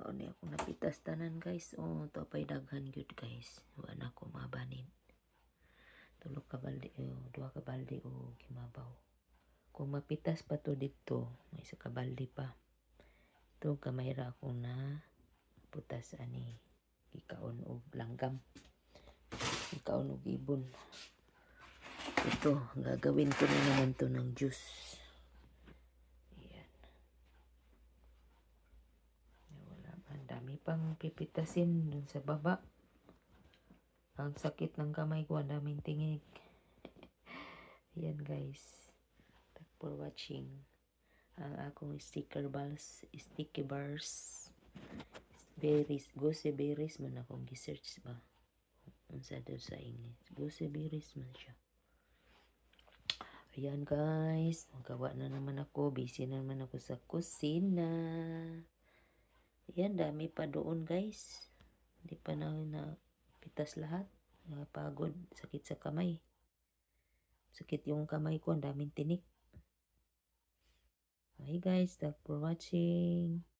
Mao ni ako napitas tanan guys. Oh, to pay daghan gyud guys. Wa na ko mabanin. Tulo ka balde, duha ka balde o kimabaw. Kung mapitas pa to dito, may isa ka balde pa. Ito kamayra ko na putas ani gikaon og langgam. Gikaon og ibon. Ito, gagawin ko na naman to ng juice. Ayan. Wala pa. Ang dami pang pipitasin dun sa baba. Ang sakit ng kamay ko. Ang daming tingig. Ayan guys. Thanks for watching. Ang akong sticky bars. Berries. Goose berries man akong gisearch ba. Unsa daw sa English. Goose berries man siya. Ayan guys, magawa na naman ako. Busy na naman ako sa kusina. Ayan, dami pa doon guys. Hindi pa na pitas lahat. Pagod, sakit sa kamay. Sakit yung kamay ko, ang daming tinik. Hi guys, thanks for watching.